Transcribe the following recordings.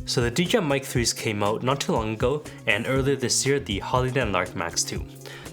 So the DJI Mic 3s came out not too long ago, and earlier this year the Hollyland Lark Max 2.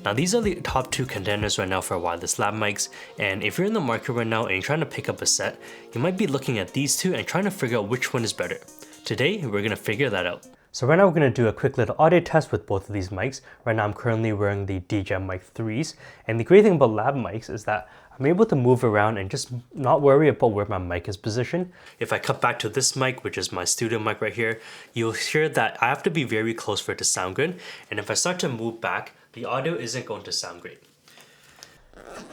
Now these are the top 2 contenders right now for wireless lav mics, and if you're in the market right now and you're trying to pick up a set, you might be looking at these two and trying to figure out which one is better. Today, we're gonna figure that out. So right now we're going to do a quick little audio test with both of these mics. Right now I'm currently wearing the DJI Mic 3s, and the great thing about lav mics is that I'm able to move around and just not worry about where my mic is positioned. If I cut back to this mic, which is my studio mic right here, you'll hear that I have to be very close for it to sound good, and if I start to move back, the audio isn't going to sound great.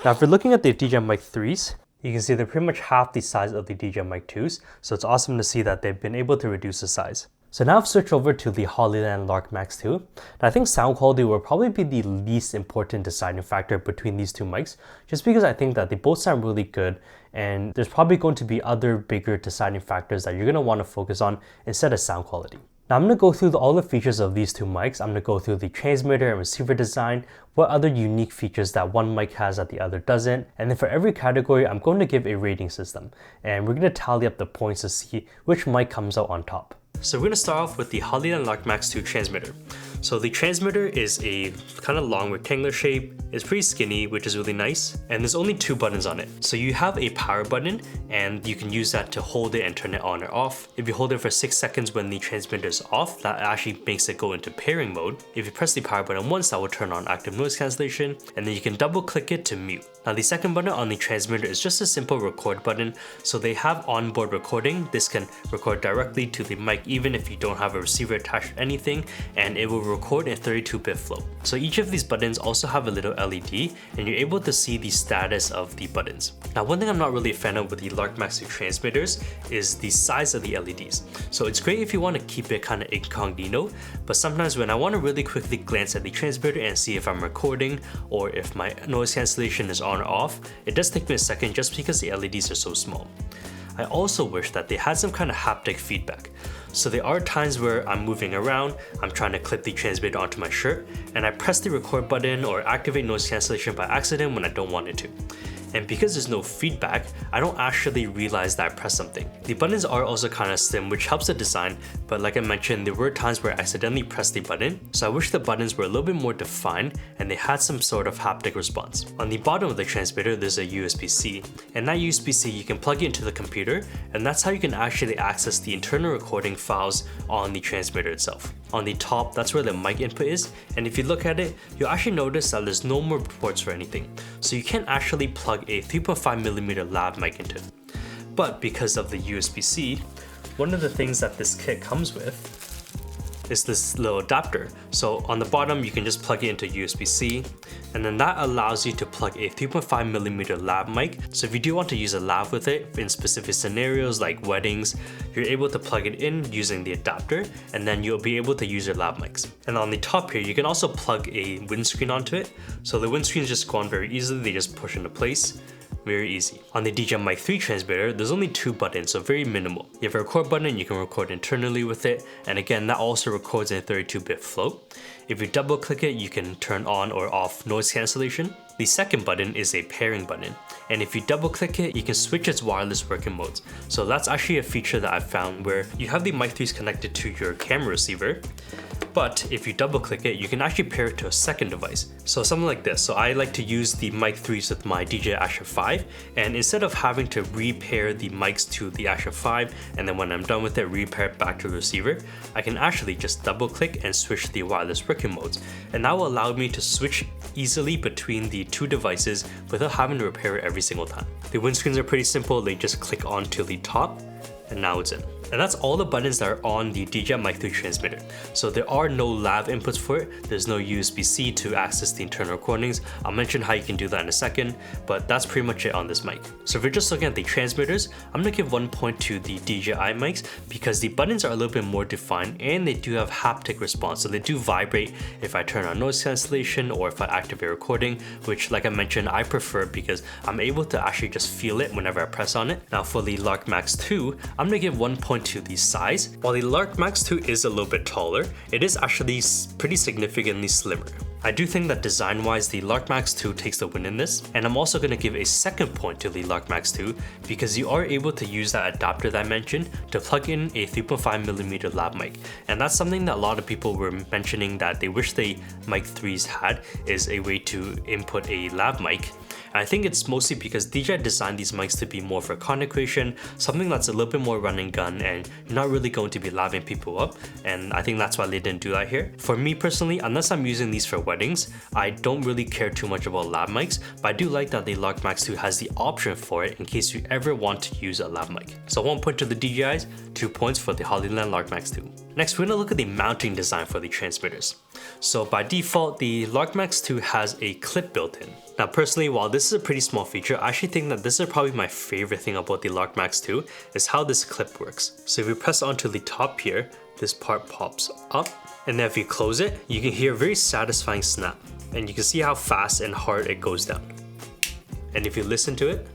Now if you're looking at the DJI Mic 3s, you can see they're pretty much half the size of the DJI Mic 2s, so it's awesome to see that they've been able to reduce the size. So now I've switched over to the Hollyland Lark Max 2. And I think sound quality will probably be the least important deciding factor between these two mics, just because I think that they both sound really good, and there's probably going to be other bigger deciding factors that you're going to want to focus on instead of sound quality. Now I'm going to go through all the features of these two mics. I'm going to go through the transmitter and receiver design, what other unique features that one mic has that the other doesn't, and then for every category I'm going to give a rating system, and we're going to tally up the points to see which mic comes out on top. So we're going to start off with the Hollyland Lark Max 2 transmitter. So the transmitter is a kind of long rectangular shape. It's pretty skinny, which is really nice, and there's only 2 buttons on it. So you have a power button, and you can use that to hold it and turn it on or off. If you hold it for 6 seconds when the transmitter is off, that actually makes it go into pairing mode. If you press the power button once, that will turn on active noise cancellation, and then you can double click it to mute. Now the second button on the transmitter is just a simple record button. So they have onboard recording. This can record directly to the mic even if you don't have a receiver attached to anything, and it will record in 32-bit flow. So each of these buttons also have a little LED, and you're able to see the status of the buttons. Now one thing I'm not really a fan of with the Lark Max 2 transmitters is the size of the LEDs. So it's great if you want to keep it kind of incognito, but sometimes when I want to really quickly glance at the transmitter and see if I'm recording or if my noise cancellation is on or off, it does take me a second just because the LEDs are so small. I also wish that they had some kind of haptic feedback. So there are times where I'm moving around, I'm trying to clip the transmitter onto my shirt, and I press the record button or activate noise cancellation by accident when I don't want it to. And because there's no feedback, I don't actually realize that I pressed something. The buttons are also kind of slim, which helps the design, but like I mentioned, there were times where I accidentally pressed the button, so I wish the buttons were a little bit more defined and they had some sort of haptic response. On the bottom of the transmitter, there's a USB-C, and that USB-C you can plug it into the computer, and that's how you can actually access the internal recording files on the transmitter itself. On the top, that's where the mic input is, and if you look at it, you'll actually notice that there's no more ports for anything, so you can't actually plug a 3.5mm lav mic into it. But because of the USB-C, one of the things that this kit comes with is this little adapter. So on the bottom, you can just plug it into USB-C, and then that allows you to plug a 3.5mm lav mic. So if you do want to use a lav with it in specific scenarios like weddings, you're able to plug it in using the adapter, and then you'll be able to use your lav mics. And on the top here, you can also plug a windscreen onto it. So the windscreens just go on very easily, they just push into place. Very easy. On the DJI Mic 3 transmitter, there's only 2 buttons, so very minimal. You have a record button, you can record internally with it, and again, that also records in 32-bit flow. If you double click it, you can turn on or off noise cancellation. The second button is a pairing button, and if you double click it, you can switch its wireless working modes. So that's actually a feature that I've found where you have the Mic 3s connected to your camera receiver, but if you double click it, you can actually pair it to a second device. So something like this. So I like to use the Mic 3s with my DJI Action 5, and instead of having to repair the mics to the Action 5, and then when I'm done with it, repair it back to the receiver, I can actually just double click and switch the wireless working modes. And that will allow me to switch easily between the 2 devices without having to repair it every single time. The windscreens are pretty simple, they just click onto the top, and now it's in. And that's all the buttons that are on the DJI Mic 3 transmitter. So there are no lav inputs for it. There's no USB-C to access the internal recordings. I'll mention how you can do that in a second, but that's pretty much it on this mic. So if you're just looking at the transmitters, I'm gonna give 1 point to the DJI mics because the buttons are a little bit more defined and they do have haptic response. So they do vibrate if I turn on noise cancellation or if I activate recording, which like I mentioned, I prefer because I'm able to actually just feel it whenever I press on it. Now for the Lark Max 2, I'm gonna give 1 point point to the size. While the Lark Max 2 is a little bit taller, it is actually pretty significantly slimmer. I do think that design-wise, the Lark Max 2 takes the win in this, and I'm also going to give a second point to the Lark Max 2 because you are able to use that adapter that I mentioned to plug in a 3.5mm lav mic, and that's something that a lot of people were mentioning that they wish the Mic 3s had, is a way to input a lav mic. And I think it's mostly because DJI designed these mics to be more for content creation, something that's a little bit more run and gun, and you're not really going to be laving people up, and I think that's why they didn't do that here. For me personally, unless I'm using these for weddings, I don't really care too much about lav mics, but I do like that the Lark Max 2 has the option for it in case you ever want to use a lav mic. So 1 point to the DJIs, 2 points for the Hollyland Lark Max 2. Next, we're going to look at the mounting design for the transmitters. So by default, the Lark Max 2 has a clip built in. Now personally, while this is a pretty small feature, I actually think that this is probably my favorite thing about the Lark Max 2 is how this clip works. So if you press onto the top here, this part pops up, and then if you close it, you can hear a very satisfying snap, and you can see how fast and hard it goes down. And if you listen to it,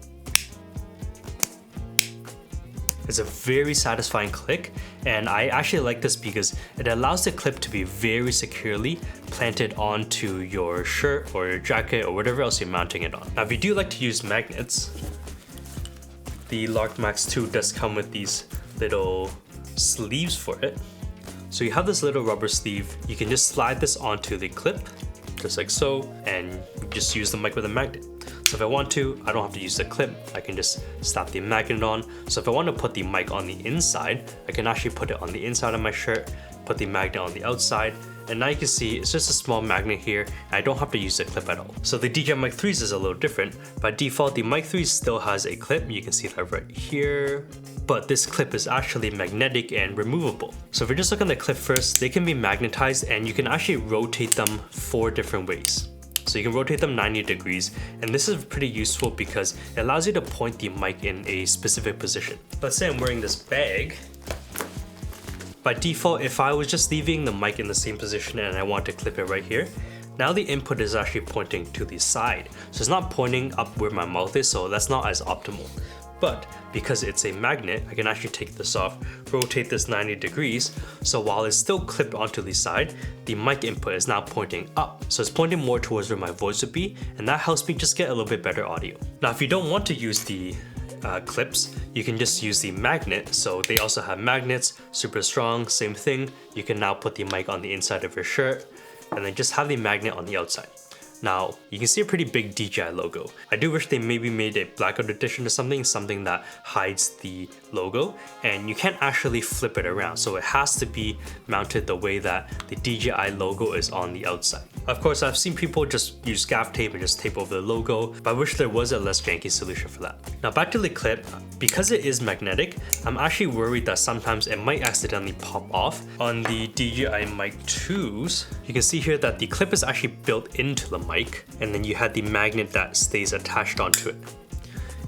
it's a very satisfying click, and I actually like this because it allows the clip to be very securely planted onto your shirt or your jacket or whatever else you're mounting it on. Now if you do like to use magnets, the Lark Max 2 does come with these little sleeves for it. So you have this little rubber sleeve, you can just slide this onto the clip, just like so, and just use the mic with a magnet. So if I want to, I don't have to use the clip, I can just slap the magnet on. So if I want to put the mic on the inside, I can actually put it on the inside of my shirt, put the magnet on the outside, and now you can see it's just a small magnet here, and I don't have to use the clip at all. So the DJI Mic 3s is a little different. By default, the Mic 3 still has a clip, you can see that right here, but this clip is actually magnetic and removable. So if we just look at the clip first, they can be magnetized and you can actually rotate them 4 different ways. So you can rotate them 90 degrees, and this is pretty useful because it allows you to point the mic in a specific position. Let's say I'm wearing this bag. By default, if I was just leaving the mic in the same position and I want to clip it right here, now the input is actually pointing to the side. So it's not pointing up where my mouth is, so that's not as optimal. But because it's a magnet, I can actually take this off, rotate this 90 degrees, so while it's still clipped onto the side, the mic input is now pointing up. So it's pointing more towards where my voice would be, and that helps me just get a little bit better audio. Now if you don't want to use the clips, you can just use the magnet. So they also have magnets, super strong, same thing. You can now put the mic on the inside of your shirt, and then just have the magnet on the outside. Now, you can see a pretty big DJI logo. I do wish they maybe made a blackout edition or something that hides the logo, and you can't actually flip it around, so it has to be mounted the way that the DJI logo is on the outside. Of course, I've seen people just use gaff tape and just tape over the logo, but I wish there was a less janky solution for that. Now back to the clip, because it is magnetic, I'm actually worried that sometimes it might accidentally pop off. On the DJI Mic 2s, you can see here that the clip is actually built into the mic, and then you had the magnet that stays attached onto it.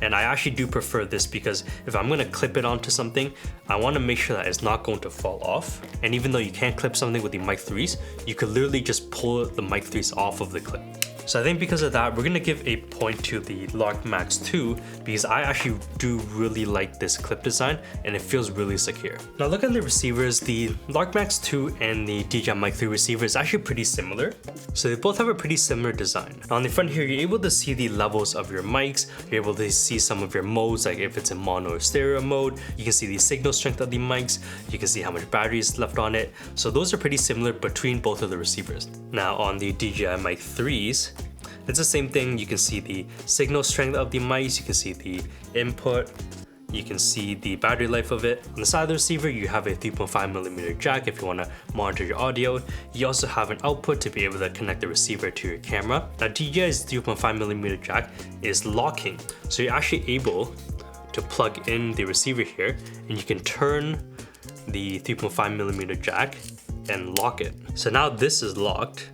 And I actually do prefer this because if I'm gonna clip it onto something, I wanna make sure that it's not going to fall off. And even though you can't clip something with the Mic 3s, you could literally just pull the Mic 3s off of the clip. So I think because of that, we're gonna give a point to the Lark Max 2 because I actually do really like this clip design and it feels really secure. Now look at the receivers, the Lark Max 2 and the DJI Mic 3 receiver is actually pretty similar. So they both have a pretty similar design. Now on the front here, you're able to see the levels of your mics, you're able to see some of your modes, like if it's in mono or stereo mode, you can see the signal strength of the mics, you can see how much battery is left on it. So those are pretty similar between both of the receivers. Now on the DJI Mic 3s, it's the same thing. You can see the signal strength of the mics, you can see the input, you can see the battery life of it. On the side of the receiver, you have a 3.5mm jack if you want to monitor your audio. You also have an output to be able to connect the receiver to your camera. Now DJI's 3.5mm jack is locking, so you're actually able to plug in the receiver here, and you can turn the 3.5mm jack and lock it. So now this is locked,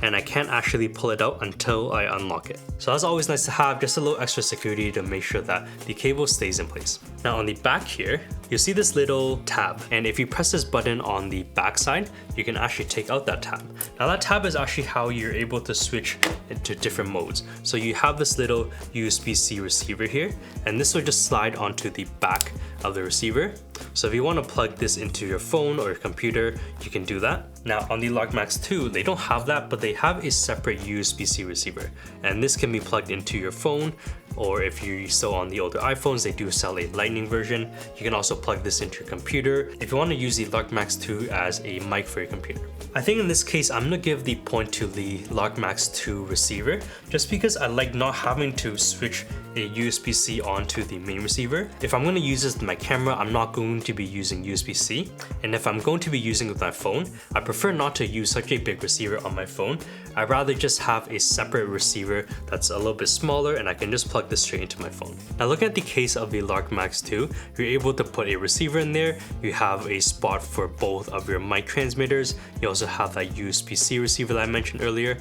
and I can't actually pull it out until I unlock it. So that's always nice to have, just a little extra security to make sure that the cable stays in place. Now on the back here, you'll see this little tab, and if you press this button on the back side, you can actually take out that tab. Now that tab is actually how you're able to switch into different modes. So you have this little USB-C receiver here, and this will just slide onto the back of the receiver. So if you want to plug this into your phone or your computer, you can do that. Now on the Lark Max 2, they don't have that, but they have a separate USB-C receiver. And this can be plugged into your phone, or if you're still on the older iPhones, they do sell a Lightning version. You can also plug this into your computer if you want to use the Lark Max 2 as a mic for your computer. I think in this case, I'm gonna give the point to the Lark Max 2 receiver, just because I like not having to switch a USB-C onto the main receiver. If I'm gonna use this with my camera, I'm not going to be using USB-C. And if I'm going to be using it with my phone, I prefer not to use such a big receiver on my phone. I'd rather just have a separate receiver that's a little bit smaller and I can just plug this straight into my phone. Now looking at the case of the Lark Max 2, you're able to put a receiver in there. You have a spot for both of your mic transmitters. You also have that USB-C receiver that I mentioned earlier.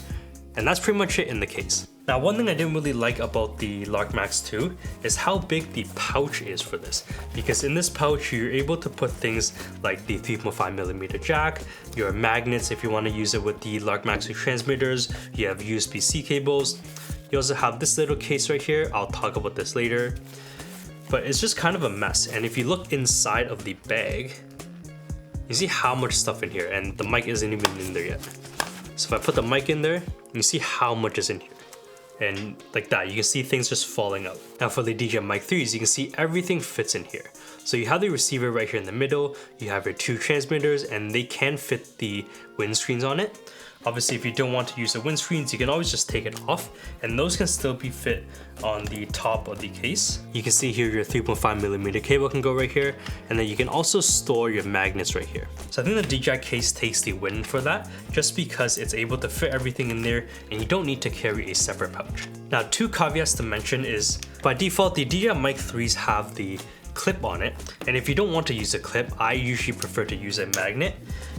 And that's pretty much it in the case. Now one thing I didn't really like about the Lark Max 2 is how big the pouch is for this, because in this pouch you're able to put things like the 3.5mm jack, your magnets if you want to use it with the Lark Max 2 transmitters, you have USB-C cables, you also have this little case right here. I'll talk about this later, but it's just kind of a mess. And if you look inside of the bag, you see how much stuff in here, and the mic isn't even in there yet. So if I put the mic in there, you see how much is in here. And like that, you can see things just falling out. Now for the DJI Mic 3s, you can see everything fits in here. So you have the receiver right here in the middle, you have your two transmitters, and they can fit the windscreens on it. Obviously, if you don't want to use the windscreens, you can always just take it off, and those can still be fit on the top of the case. You can see here your 3.5mm cable can go right here, and then you can also store your magnets right here. So I think the DJI case takes the win for that, just because it's able to fit everything in there, and you don't need to carry a separate pouch. Now, two caveats to mention is, by default, the DJI Mic 3s have the clip on it, and if you don't want to use a clip, I usually prefer to use a magnet.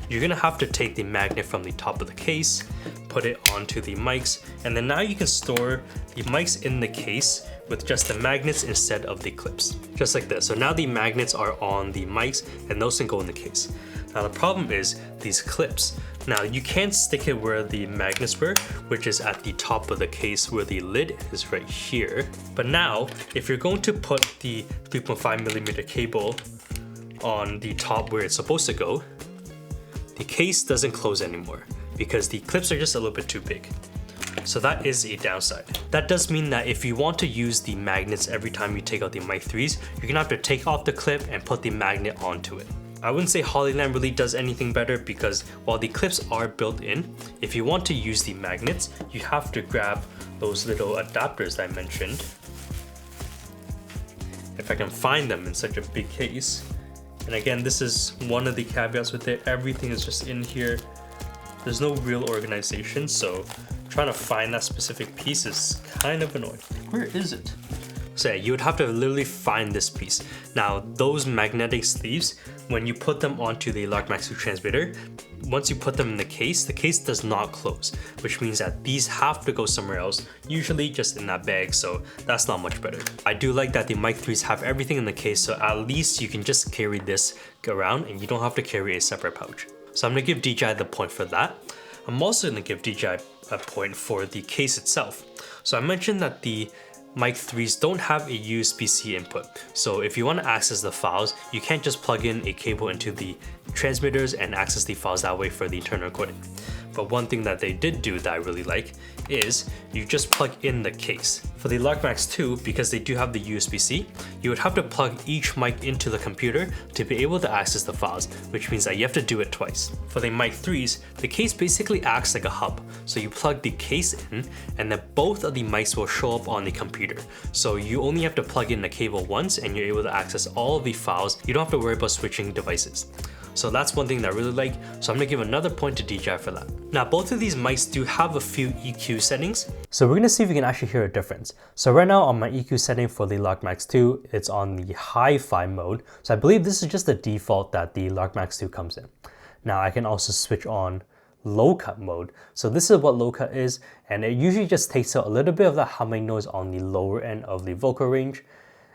You're gonna have to take the magnet from the top of the case, put it onto the mics, and then now you can store the mics in the case with just the magnets instead of the clips. Just like this. So now the magnets are on the mics and those can go in the case. Now the problem is these clips. Now you can't stick it where the magnets were, which is at the top of the case where the lid is right here. But now, if you're going to put the 3.5mm cable on the top where it's supposed to go, the case doesn't close anymore because the clips are just a little bit too big. So that is a downside. That does mean that if you want to use the magnets every time you take out the Mic 3s, you're gonna have to take off the clip and put the magnet onto it. I wouldn't say Hollyland really does anything better because while the clips are built in, if you want to use the magnets, you have to grab those little adapters that I mentioned. If I can find them in such a big case. And again, this is one of the caveats with it. Everything is just in here. There's no real organization, so trying to find that specific piece is kind of annoying. Where is it? So yeah, you would have to literally find this piece. Now, those magnetic sleeves, when you put them onto the Lark Max 2 transmitter, once you put them in the case does not close, which means that these have to go somewhere else, usually just in that bag, so that's not much better. I do like that the Mic 3s have everything in the case, so at least you can just carry this around and you don't have to carry a separate pouch. So I'm gonna give DJI the point for that. I'm also gonna give DJI a point for the case itself. So I mentioned that the Mic 3s don't have a USB-C input. So if you want to access the files, you can't just plug in a cable into the transmitters and access the files that way for the internal recording. But one thing that they did do that I really like is you just plug in the case. For the Lark Max 2, because they do have the USB-C, you would have to plug each mic into the computer to be able to access the files, which means that you have to do it twice. For the Mic 3s, the case basically acts like a hub. So you plug the case in and then both of the mics will show up on the computer. So you only have to plug in the cable once and you're able to access all of the files. You don't have to worry about switching devices. So that's one thing that I really like, so I'm gonna give another point to DJI for that. Now both of these mics do have a few EQ settings, so we're gonna see if we can actually hear a difference. So right now on my EQ setting for the Lark Max 2, it's on the hi-fi mode, so I believe this is just the default that the Lark Max 2 comes in. Now I can also switch on low cut mode. So this is what low cut is, and it usually just takes out a little bit of the humming noise on the lower end of the vocal range.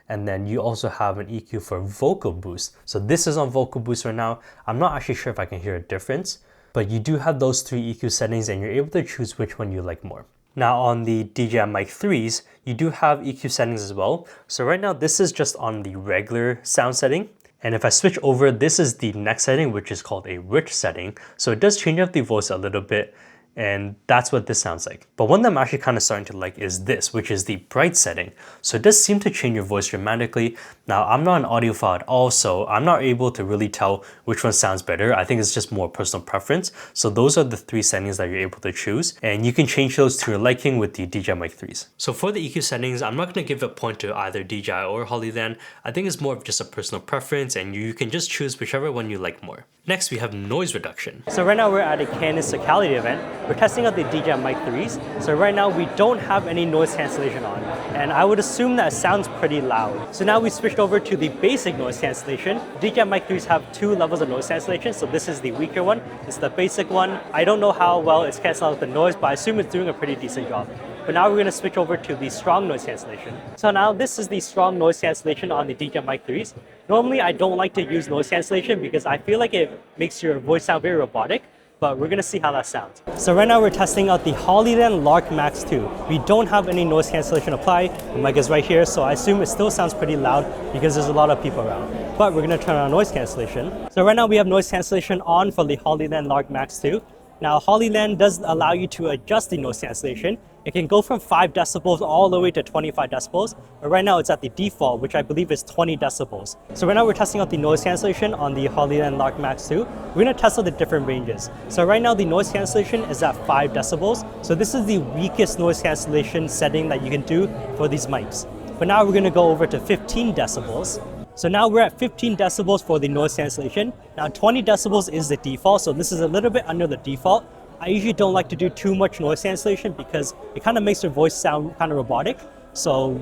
And then you also have an EQ for vocal boost. So this is on vocal boost right now. I'm not actually sure if I can hear a difference, but you do have those three EQ settings and you're able to choose which one you like more. Now on the DJI Mic 3s, you do have EQ settings as well. So right now this is just on the regular sound setting. And if I switch over, this is the next setting, which is called a rich setting. So it does change up the voice a little bit, and that's what this sounds like. But one that I'm actually kind of starting to like is this, which is the bright setting. So it does seem to change your voice dramatically. Now I'm not an audiophile at all, so I'm not able to really tell which one sounds better. I think it's just more personal preference. So those are the 3 settings that you're able to choose, and you can change those to your liking with the DJI Mic 3s. So for the EQ settings, I'm not going to give a point to either DJI or Hollyland. I think it's more of just a personal preference, and you can just choose whichever one you like more. Next, we have noise reduction. So right now we're at a Canon Locality event. We're testing out the DJI Mic 3s. So right now we don't have any noise cancellation on, and I would assume that it sounds pretty loud. So now we switched over to the basic noise cancellation. DJI Mic 3s have 2 levels of noise cancellation. So this is the weaker one, it's the basic one. I don't know how well it's canceling out the noise, but I assume it's doing a pretty decent job. But now we're going to switch over to the strong noise cancellation. So now this is the strong noise cancellation on the DJI Mic 3s. Normally I don't like to use noise cancellation because I feel like it makes your voice sound very robotic, but we're going to see how that sounds. So right now we're testing out the Hollyland Lark Max 2. We don't have any noise cancellation applied. The mic is right here, so I assume it still sounds pretty loud because there's a lot of people around. But we're going to turn on noise cancellation. So right now we have noise cancellation on for the Hollyland Lark Max 2. Now Hollyland does allow you to adjust the noise cancellation. It can go from 5 decibels all the way to 25 decibels, but right now it's at the default, which I believe is 20 decibels. So right now we're testing out the noise cancellation on the Hollyland Lark Max 2. We're going to test out the different ranges. So right now the noise cancellation is at 5 decibels. So this is the weakest noise cancellation setting that you can do for these mics. But now we're going to go over to 15 decibels. So now we're at 15 decibels for the noise cancellation. Now 20 decibels is the default, so this is a little bit under the default. I usually don't like to do too much noise cancellation because it kind of makes your voice sound kind of robotic. So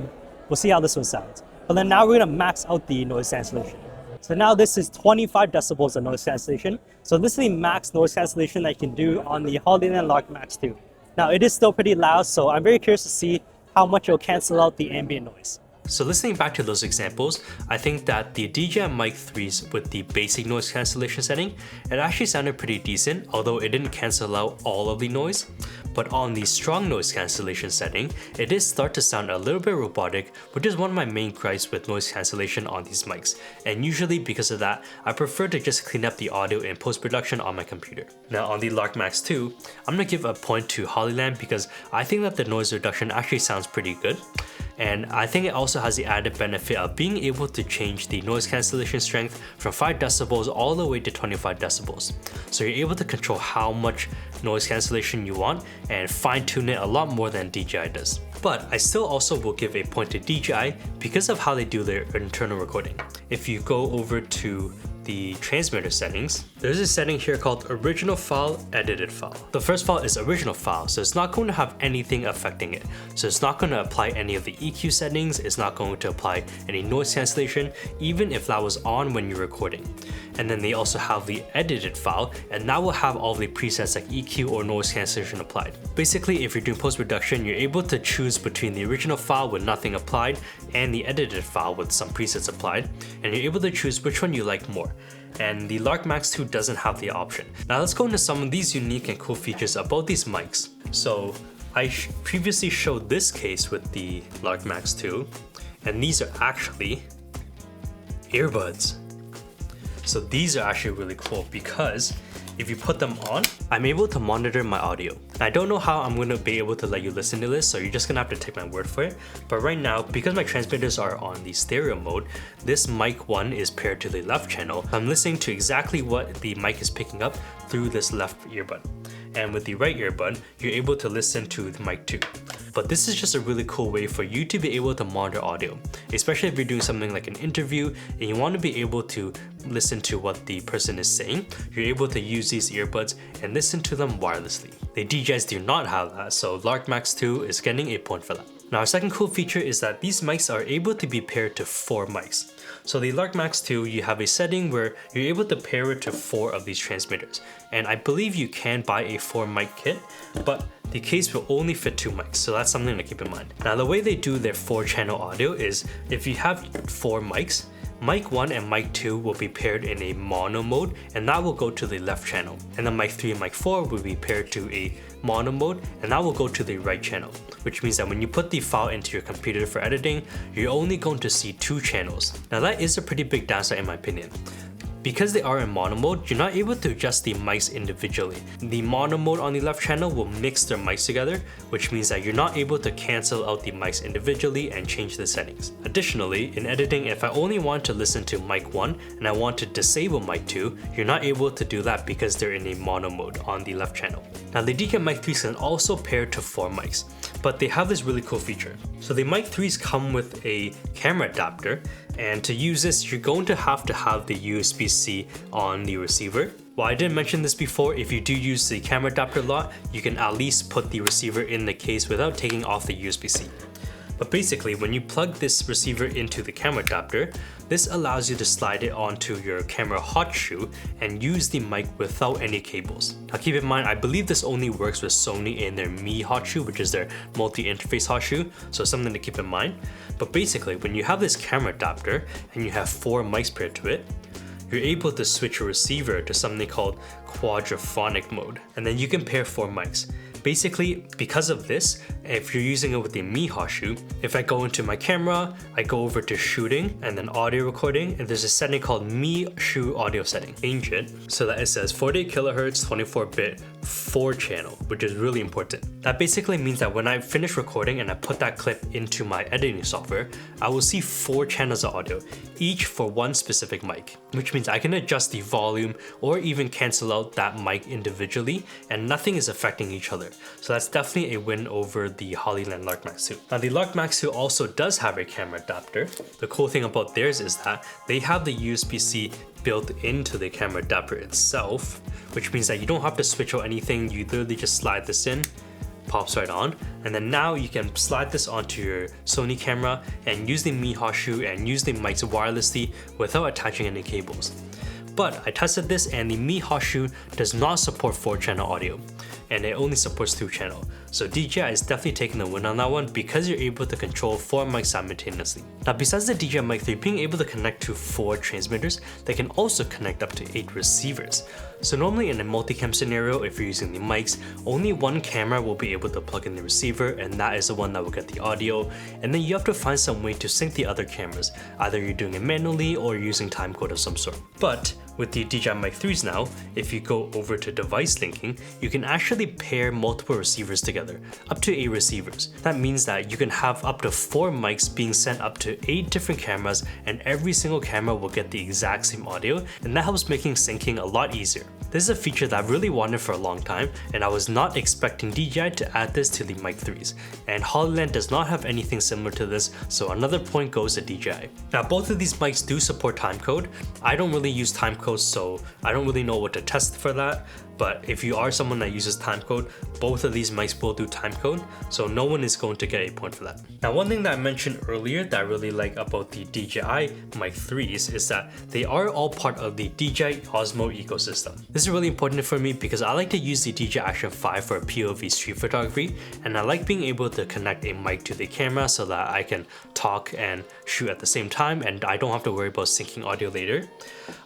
we'll see how this one sounds. But then now we're going to max out the noise cancellation. So now this is 25 decibels of noise cancellation. So this is the max noise cancellation that you can do on the Hollyland Lark Max 2. Now it is still pretty loud, so I'm very curious to see how much it'll cancel out the ambient noise. So listening back to those examples, I think that the DJI Mic 3s with the basic noise cancellation setting, it actually sounded pretty decent, although it didn't cancel out all of the noise. But on the strong noise cancellation setting, it did start to sound a little bit robotic, which is one of my main gripes with noise cancellation on these mics. And usually because of that, I prefer to just clean up the audio in post-production on my computer. Now on the Lark Max 2, I'm gonna give a point to Hollyland because I think that the noise reduction actually sounds pretty good. And I think it also has the added benefit of being able to change the noise cancellation strength from 5 decibels all the way to 25 decibels. So you're able to control how much noise cancellation you want and fine tune it a lot more than DJI does. But I still also will give a point to DJI because of how they do their internal recording. If you go over to the transmitter settings, there's a setting here called original file, edited file. The first file is original file, so it's not going to have anything affecting it. So it's not going to apply any of the EQ settings, it's not going to apply any noise cancellation, even if that was on when you're recording. And then they also have the edited file, and that will have all the presets like EQ or noise cancellation applied. Basically, if you're doing post-production, you're able to choose between the original file with nothing applied and the edited file with some presets applied, and you're able to choose which one you like more. And the Lark Max 2 doesn't have the option. Now let's go into some of these unique and cool features about these mics. So I previously showed this case with the Lark Max 2, and these are actually earbuds. So these are actually really cool because if you put them on, I'm able to monitor my audio. I don't know how I'm going to be able to let you listen to this, so you're just going to have to take my word for it. But right now, because my transmitters are on the stereo mode, this mic 1 is paired to the left channel. I'm listening to exactly what the mic is picking up through this left earbud. And with the right earbud, you're able to listen to the mic 2. But this is just a really cool way for you to be able to monitor audio, especially if you're doing something like an interview and you want to be able to listen to what the person is saying. You're able to use these earbuds and listen to them wirelessly. The DJIs do not have that, so Lark Max 2 is getting a point for that. Now, our second cool feature is that these mics are able to be paired to 4 mics. So the Lark Max 2, you have a setting where you're able to pair it to 4 of these transmitters. And I believe you can buy a 4 mic kit, but the case will only fit 2 mics, so that's something to keep in mind. Now, the way they do their 4-channel audio is if you have 4 mics, Mic 1 and Mic 2 will be paired in a mono mode, and that will go to the left channel. And then Mic 3 and Mic 4 will be paired to a mono mode, and that will go to the right channel, which means that when you put the file into your computer for editing, you're only going to see 2 channels. Now that is a pretty big downside in my opinion. Because they are in mono mode, you're not able to adjust the mics individually. The mono mode on the left channel will mix their mics together, which means that you're not able to cancel out the mics individually and change the settings. Additionally, in editing, if I only want to listen to mic 1 and I want to disable mic 2, you're not able to do that because they're in a mono mode on the left channel. Now the DJI Mic 3s can also pair to 4 mics, but they have this really cool feature. So the Mic 3s come with a camera adapter, and to use this, you're going to have the USB-C on the receiver. While I didn't mention this before, if you do use the camera adapter a lot, you can at least put the receiver in the case without taking off the USB-C. But basically, when you plug this receiver into the camera adapter, this allows you to slide it onto your camera hot shoe and use the mic without any cables. Now keep in mind, I believe this only works with Sony in their Mi hot shoe, which is their multi-interface hot shoe, so something to keep in mind. But basically, when you have this camera adapter and you have 4 mics paired to it, you're able to switch your receiver to something called quadraphonic mode, and then you can pair 4 mics. Basically, because of this, if you're using it with the Mi hot shoe, if I go into my camera, I go over to shooting and then audio recording, and there's a setting called Mi shoe audio setting. Change it so that it says 48 kilohertz, 24-bit, 4 channel, which is really important. That basically means that when I finish recording and I put that clip into my editing software, I will see 4 channels of audio, each for one specific mic, which means I can adjust the volume or even cancel out that mic individually, and nothing is affecting each other. So that's definitely a win over the Hollyland Lark Max 2. Now the Lark Max 2 also does have a camera adapter. The cool thing about theirs is that they have the USB-C built into the camera adapter itself, which means that you don't have to switch out anything. You literally just slide this in, pops right on, and then now you can slide this onto your Sony camera and use the Mi hot shoe and use the mics wirelessly without attaching any cables. But I tested this and the Mi hot shoe does not support 4-channel audio, and it only supports 2-channel. So DJI is definitely taking the win on that one because you're able to control 4 mics simultaneously. Now besides the DJI Mic 3 being able to connect to 4 transmitters, they can also connect up to 8 receivers. So normally in a multicam scenario, if you're using the mics, only one camera will be able to plug in the receiver, and that is the one that will get the audio, and then you have to find some way to sync the other cameras. Either you're doing it manually or using timecode of some sort. But with the DJI Mic 3s now, if you go over to device linking, you can actually pair multiple receivers together, up to 8 receivers. That means that you can have up to 4 mics being sent up to 8 different cameras, and every single camera will get the exact same audio, and that helps making syncing a lot easier. This is a feature that I've really wanted for a long time, and I was not expecting DJI to add this to the Mic 3s, and Hollyland does not have anything similar to this, so another point goes to DJI. Now both of these mics do support timecode. I don't really use timecode, so I don't really know what to test for that, but if you are someone that uses timecode, both of these mics will do timecode, so no one is going to get a point for that. Now one thing that I mentioned earlier that I really like about the DJI Mic 3s is that they are all part of the DJI Osmo ecosystem. This is really important for me because I like to use the DJI Action 5 for POV street photography, and I like being able to connect a mic to the camera so that I can talk and shoot at the same time and I don't have to worry about syncing audio later.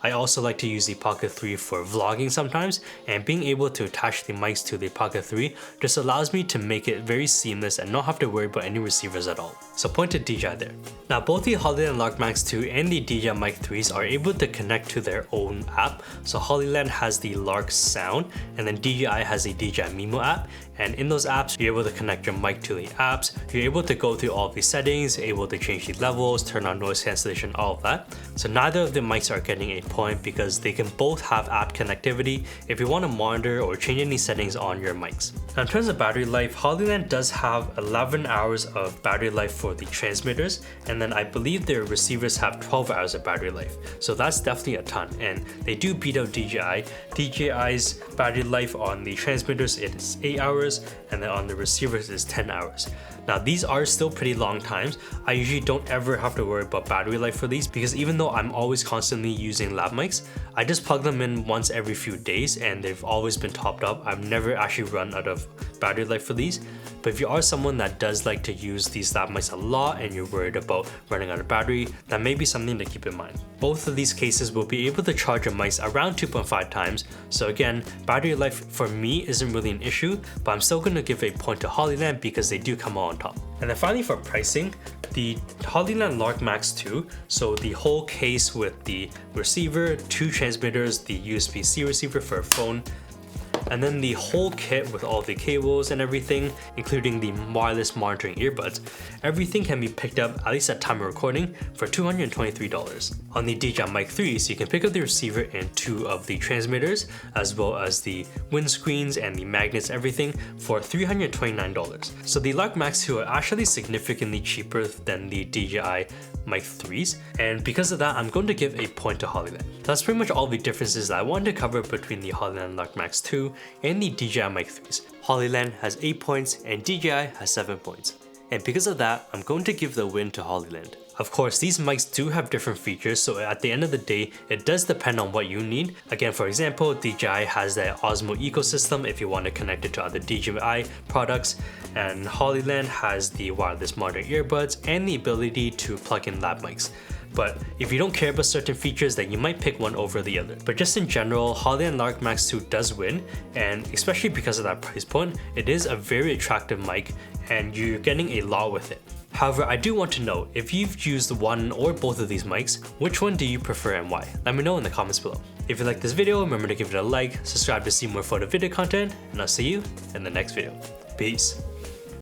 I also like to use the Pocket 3 for vlogging sometimes, and being able to attach the mics to the Pocket 3 just allows me to make it very seamless and not have to worry about any receivers at all. So point to DJI there. Now both the Hollyland Lark Max 2 and the DJI Mic 3s are able to connect to their own app. So Hollyland has the Lark Sound, and then DJI has the DJI Mimo app, and in those apps you're able to connect your mic to the apps. You're able to go through all of the settings, able to change the levels, turn on noise cancellation, all of that. So neither of the mics are getting a point because they can both have app connectivity if you want to monitor or change any settings on your mics. Now in terms of battery life, Hollyland does have 11 hours of battery life for the transmitters, and then I believe their receivers have 12 hours of battery life. So that's definitely a ton, and they do beat out DJI. DJI's battery life on the transmitters is 8 hours, hours, and then on the receivers is 10 hours. Now these are still pretty long times. I usually don't ever have to worry about battery life for these because even though I'm always constantly using lav mics, I just plug them in once every few days and they've always been topped up. I've never actually run out of battery life for these. But if you are someone that does like to use these lav mics a lot and you're worried about running out of battery, that may be something to keep in mind. Both of these cases will be able to charge your mics around 2.5 times. So again, battery life for me isn't really an issue, but I'm still going to give a point to Hollyland because they do come out on top. And then finally for pricing, the Hollyland Lark Max 2, so the whole case with the receiver, 2 transmitters, the USB-C receiver for a phone, and then the whole kit with all the cables and everything, including the wireless monitoring earbuds, everything can be picked up, at least at time of recording, for $223. On the DJI Mic 3, so you can pick up the receiver and 2 of the transmitters, as well as the windscreens and the magnets, everything, for $329. So the Lark Max 2 are actually significantly cheaper than the DJI Mic 3s, and because of that, I'm going to give a point to Hollyland. That's pretty much all the differences that I wanted to cover between the Hollyland Lark Max 2 and the DJI Mic 3s. Hollyland has 8 points and DJI has 7 points. And because of that, I'm going to give the win to Hollyland. Of course, these mics do have different features, so at the end of the day, it does depend on what you need. Again, for example, DJI has the Osmo Ecosystem if you want to connect it to other DJI products, and Hollyland has the wireless monitoring earbuds and the ability to plug in lav mics. But if you don't care about certain features, then you might pick one over the other. But just in general, Hollyland Lark Max 2 does win, and especially because of that price point, it is a very attractive mic and you're getting a lot with it. However, I do want to know, if you've used one or both of these mics, which one do you prefer and why? Let me know in the comments below. If you like this video, remember to give it a like, subscribe to see more photo video content, and I'll see you in the next video. Peace.